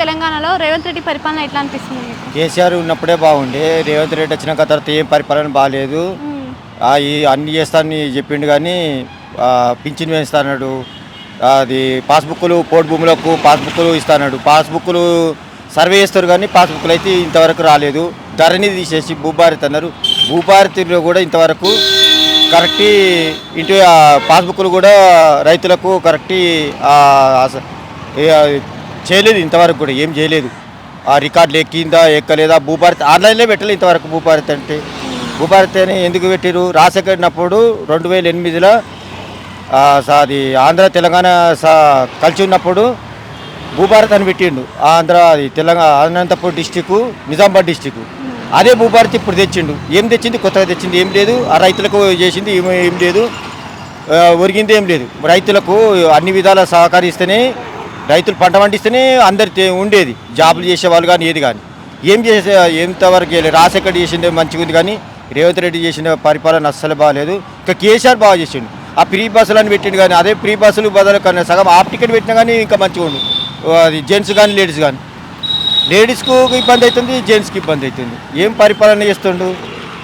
తెలంగాణలో రేవంత్ రెడ్డి పరిపాలన ఎట్లా అనిపిస్తుంది మీకు? కేసీఆర్ ఉన్నప్పుడే బాగుండే. రేవంత్ రెడ్డి వచ్చినాక తర్వాత ఏం పరిపాలన బాగాలేదు. ఈ అన్ని చేస్తానని చెప్పిండు కానీ పింఛన్ వేస్తాడు, అది పాస్బుక్లు పోటు భూములకు పాస్బుక్లు ఇస్తాడు. పాస్బుక్లు సర్వే చేస్తారు కానీ పాస్బుక్లు అయితే ఇంతవరకు రాలేదు. ధరణి తీసేసి భూభారతి అన్నారు. భూభారతిలో కూడా ఇంతవరకు కరెక్ట్ ఇంటి పాస్బుక్లు కూడా రైతులకు కరెక్ట్ చేయలేదు. ఇంతవరకు కూడా ఏం చేయలేదు. ఆ రికార్డులు ఎక్కిందా ఎక్కలేదా, భూభారతి ఆన్లైన్లో పెట్టలేదు ఇంతవరకు. భూభారతి అంటే భూభారతి అని ఎందుకు పెట్టారు? రాసెక్కడినప్పుడు 2008లో అది ఆంధ్ర తెలంగాణ కలిసి ఉన్నప్పుడు భూభారతి అని పెట్టిండు. ఆంధ్ర అది తెలంగాణ అనంతపూర్ డిస్టిక్, నిజామాబాద్ డిస్టిక్. అదే భూభారతి ఇప్పుడు తెచ్చిండు. ఏం తెచ్చింది? కొత్తగా తెచ్చింది ఏం లేదు. ఆ రైతులకు చేసింది ఏం లేదు, ఒరిగింది ఏం లేదు. రైతులకు అన్ని విధాలా సహకరిస్తేనే, రైతులు పంట పండిస్తేనే అందరి ఉండేది. జాబులు చేసేవాళ్ళు కానీ ఏది కానీ ఏం చేసే ఎంతవరకు చేయలేదు. రాజశేఖర్ చేసింది మంచిగా ఉంది కానీ రేవంత్ రెడ్డి చేసిన పరిపాలన అస్సలు బాగాలేదు. ఇంకా కేసీఆర్ బాగా చేసిండు. ఆ ఫ్రీ బస్సులు అని పెట్టిండు కానీ అదే ఫ్రీ బస్సులు బదులు కానీ సగం హాఫ్ టికెట్ పెట్టినా కానీ ఇంకా మంచిగా ఉండు. అది జెంట్స్ కానీ లేడీస్ కానీ, లేడీస్కు ఇబ్బంది అవుతుంది, జెంట్స్కి ఇబ్బంది అవుతుంది. ఏం పరిపాలన చేస్తుండు?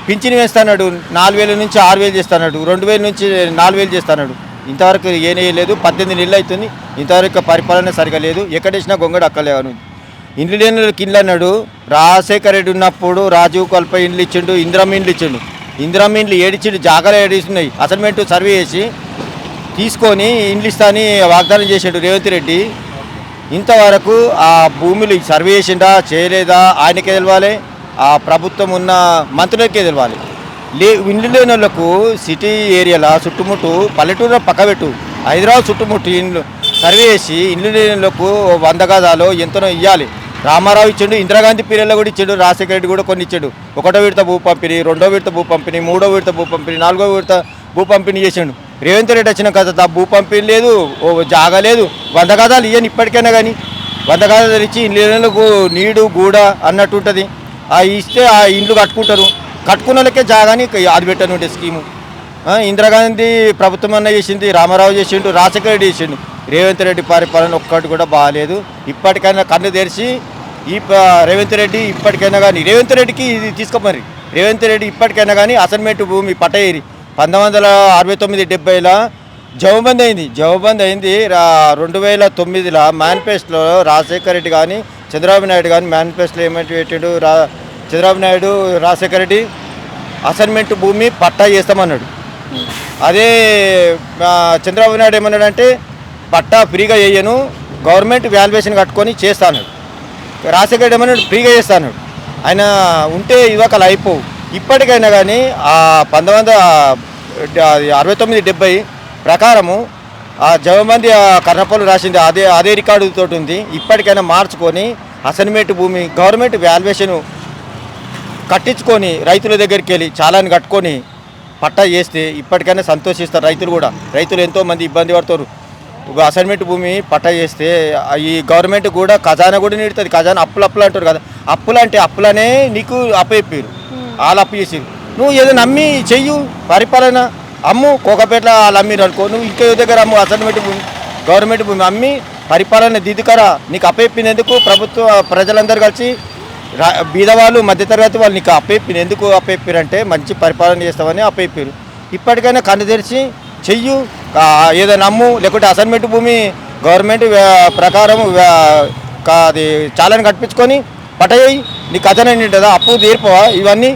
పింఛన్ వేస్తాడు, 4000 నుంచి 6000 చేస్తాడు, 2000 నుంచి 4000 చేస్తాడు. ఇంతవరకు ఏనేయలేదు. 18 నెలలు అవుతుంది. ఇంతవరకు పరిపాలన సరిగా లేదు. ఎక్కడేసినా గొంగడు అక్కలేను. ఇండ్లు లేని ఇండ్లు అన్నాడు. రాజశేఖర రెడ్డి ఉన్నప్పుడు రాజీవ్ కల్ప ఇండ్లు ఇచ్చిండు, ఇందిరమ్మ ఇండ్లు ఇచ్చిండు. ఇందిరమ్మ ఇండ్లు ఏడిచిండు, జాగాలో ఏడిస్తున్నాయి. అసైన్మెంట్ సర్వే చేసి తీసుకొని ఇండ్లు ఇస్తా అని వాగ్దానం చేసిండు రేవంత్ రెడ్డి. ఇంతవరకు ఆ భూములు సర్వే చేసిండా చేయలేదా ఆయనకే తెలవాలి, ఆ ప్రభుత్వం ఉన్న మంత్రులకే తెలవాలి. ఇండ్లు లేని వాళ్ళకు సిటీ ఏరియాలో చుట్టుముట్టు పల్లెటూరులో పక్కబెట్టు, హైదరాబాద్ చుట్టుముట్టు ఇండ్లు సర్వే చేసి ఇండ్లు లేని వాళ్ళకు 100 గజాలు ఎంతనో ఇవ్వాలి. రామారావు ఇచ్చాడు, ఇందిరాగాంధీ పీరియడ్లో కూడా ఇచ్చాడు, రాజశేఖర రెడ్డి కూడా కొన్ని ఇచ్చాడు. 1వ విడత భూ పంపిణీ, 2వ విడత భూ పంపిణీ, 3వ విడత భూ పంపిణీ, 4వ విడత భూ పంపిణీ చేసాడు. రేవంత్ రెడ్డి వచ్చిన కదా భూ పంపిణీ లేదు, జాగా లేదు. 100 గజాలు ఇవ్వని ఇప్పటికైనా కానీ 100 గజాలు ఇచ్చి ఇండ్లకు నీడు గూడ అన్నట్టు ఉంటుంది. ఇస్తే ఆ ఇండ్లు కట్టుకుంటారు. కట్టుకున్న వాళ్ళకే జాగాని అది పెట్టను ఉంటే స్కీము. ఇందిరాగాంధీ ప్రభుత్వం అన్న చేసింది, రామారావు చేసిండు, రాజశేఖర రెడ్డి చేసిండు. రేవంత్ రెడ్డి పరిపాలన ఒక్కటి కూడా బాగాలేదు. ఇప్పటికైనా కన్ను తెరిచి రేవంత్ రెడ్డి ఇప్పటికైనా కానీ రేవంత్ రెడ్డికి ఇది తీసుకోమరి. రేవంత్ రెడ్డి ఇప్పటికైనా కానీ అసైన్మెంట్ భూమి పట్టేరి 1969-70లో జవబంద్ అయింది. 2009లో మేనిఫెస్టోలో రాజశేఖర రెడ్డి కానీ చంద్రబాబు నాయుడు కానీ మేనిఫెస్టోలో ఏమంటే పెట్టాడు? చంద్రబాబు నాయుడు రాజశేఖర రెడ్డి అసైన్మెంట్ భూమి పట్టా చేస్తామన్నాడు. అదే చంద్రబాబు నాయుడు ఏమన్నాడంటే పట్టా ఫ్రీగా చేయను, గవర్నమెంట్ వాల్యుయేషన్ కట్టుకొని చేస్తాను. రాజశేఖర రెడ్డి ఏమన్నాడు ఫ్రీగా చేస్తాను. ఆయన ఉంటే ఇవాళ అయిపోవు. ఇప్పటికైనా కానీ 1969-70 ప్రకారము ఆ జవమంది కర్ణపల్లి రాసింది అదే రికార్డుతో ఉంది. ఇప్పటికైనా మార్చుకొని అసైన్మెంట్ భూమి గవర్నమెంట్ వాల్యుయేషన్ కట్టించుకొని రైతుల దగ్గరికి వెళ్ళి చాలాని కట్టుకొని పట్టా చేస్తే ఇప్పటికైనా సంతోషిస్తారు రైతులు కూడా. రైతులు ఎంతోమంది ఇబ్బంది పడతారు. అసైన్మెంట్ భూమి పట్టా చేస్తే ఈ గవర్నమెంట్ కూడా ఖజానా కూడా నిడుతుంది. ఖజానా అప్పులు అంటారు కదా, అప్పులు అంటే అప్పులనే నీకు అప్పచెప్పారు, వాళ్ళు అప్పు చేసారు. నువ్వు ఏదో నమ్మి చెయ్యు పరిపాలన. అమ్ము కోకపేటలో వాళ్ళు అమ్మిరు అనుకో, నువ్వు ఇంకో దగ్గర అమ్ము అసైన్మెంట్ భూమి, గవర్నమెంట్ భూమి అమ్మి పరిపాలన దిద్దుకరా. నీకు అప్పచెప్పినందుకు ప్రభుత్వ ప్రజలందరూ కలిసి బీదవాళ్ళు మధ్యతరగతి వాళ్ళు నీకు ఎందుకు అప్పచెప్పారంటే మంచి పరిపాలన చేస్తామని అప్పచెప్పారు. ఇప్పటికైనా కన్ను తెరిచి చెయ్యు, ఏదో నమ్ము. లేకుంటే అసైన్మెంట్ భూమి గవర్నమెంట్ ప్రకారం అది చాలాని కట్టించుకొని పట్టయ్యి నీ కథనే నింటుందా? అప్పు తీర్పవా? ఇవన్నీ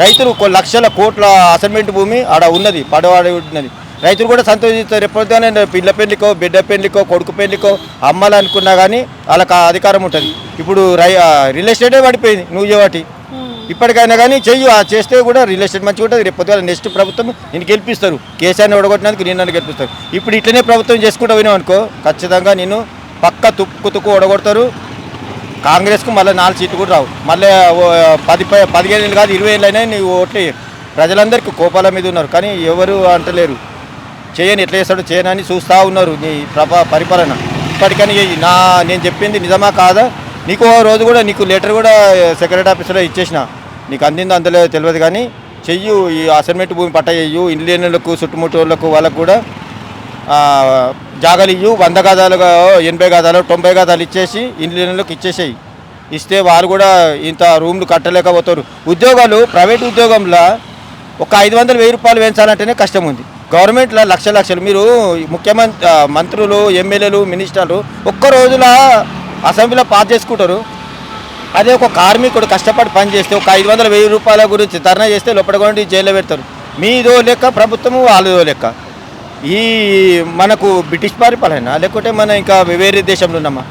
రైతులు లక్షల కోట్ల అసైన్మెంట్ భూమి ఆడ ఉన్నది, పడవాడి ఉన్నది. రైతులు కూడా సంతోషిస్తారు. ఎప్పుడైనా పిల్ల పెళ్లికో, బిడ్డ పెళ్లికో, కొడుకు పెళ్లికో అమ్మాలనుకున్నా కానీ వాళ్ళకి అధికారం ఉంటుంది. ఇప్పుడు రియల్ ఎస్టేటే పడిపోయింది నువ్వు చేయబట్టి. ఇప్పటికైనా కానీ చెయ్యి, చేస్తే కూడా రియల్ ఎస్టేట్ మంచిగా ఉంటుంది. రేపు పొద్దున నెక్స్ట్ ప్రభుత్వం నేను గెలిపిస్తారు. కేసీఆర్ని ఓడగొట్టినందుకు నేను నన్ను గెలిపిస్తారు. ఇప్పుడు ఇట్లనే ప్రభుత్వం చేసుకుంటూ పోయినావు అనుకో, ఖచ్చితంగా నేను పక్క తుక్కు ఓడగొడతారు. కాంగ్రెస్కు మళ్ళీ 4 సీట్లు కూడా రావు. మళ్ళీ 15 ఏళ్ళు కాదు 20 ఏళ్ళు అయినా నీవు ఓట్లేయరు. ప్రజలందరికీ కోపాల మీద ఉన్నారు కానీ ఎవరు అంటలేరు. చేయని ఎట్లా చేస్తాడో చేయనని చూస్తూ ఉన్నారు నీ పరిపాలన. ఇప్పటికని నేను చెప్పింది నిజమా కాదా? నీకు రోజు కూడా నీకు లెటర్ కూడా సెక్రటరీ ఆఫీసులో ఇచ్చేసిన, నీకు అందిందో అందలేదు తెలియదు కానీ చెయ్యు. ఈ అసైన్మెంట్ భూమి పట్ట చెయ్యు. ఇండ్లు లేని వాళ్ళకు, చుట్టుముట్టు వాళ్ళకు, వాళ్ళకు కూడా జాగాలు ఇవ్వు 100 గదాలుగా 80 గదాలు 90 గదాలు ఇచ్చేసి ఇండ్లకి ఇచ్చేసేయి. ఇస్తే వాళ్ళు కూడా ఇంత రూమ్లు కట్టలేకపోతారు. ఉద్యోగాలు ప్రైవేట్ ఉద్యోగంలో ఒక 500,000 రూపాయలు పెంచాలంటేనే కష్టం ఉంది. గవర్నమెంట్లో లక్షలు మీరు ముఖ్యమంత్రి మంత్రులు ఎమ్మెల్యేలు మినిస్టర్లు ఒక్క రోజుల అసెంబ్లీలో పాస్ చేసుకుంటారు. అదే ఒక కార్మికుడు కష్టపడి పని చేస్తే ఒక 500,000 రూపాయల గురించి ధర్నా చేస్తే లోపల జైల్లో పెడతారు. మీదో లెక్క ప్రభుత్వము వాళ్ళదో లెక్క. ఈ మనకు బ్రిటిష్ పరిపాలన లేకుంటే మనం ఇంకా వేరే దేశంలో ఉన్నామా?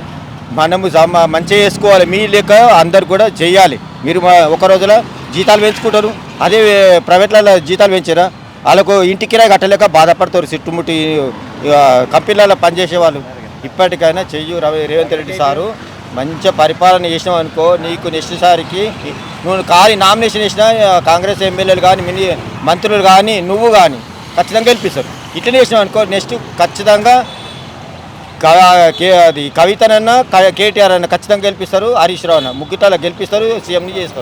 మనము మంచిగా చేసుకోవాలి. మీ లెక్క అందరు కూడా చేయాలి. మీరు ఒక రోజుల జీతాలు పెంచుకుంటారు. అదే ప్రైవేట్లలో జీతాలు పెంచారా వాళ్ళకు ఇంటి కిరాయి కట్టలేక బాధపడతారు. చుట్టుముట్టి కంపెనీలలో పనిచేసే వాళ్ళు. ఇప్పటికైనా చెయ్యు రేవంత్ రెడ్డి సారు మంచిగా పరిపాలన చేసినావు అనుకో, నీకు నెక్స్ట్ సారికి నువ్వు నామినేషన్ చేసినా కాంగ్రెస్ ఎమ్మెల్యేలు కానీ మంత్రులు కానీ నువ్వు కానీ ఖచ్చితంగా గెలిపిస్తారు. ఇట్లనే చేసినావు అనుకో నెక్స్ట్ ఖచ్చితంగా అది కవితనన్నా కేటీఆర్ అన్న ఖచ్చితంగా గెలిపిస్తారు. హరీష్ రావు అన్న ముగ్గుతాల గెలిపిస్తారు, సీఎంని చేస్తారు.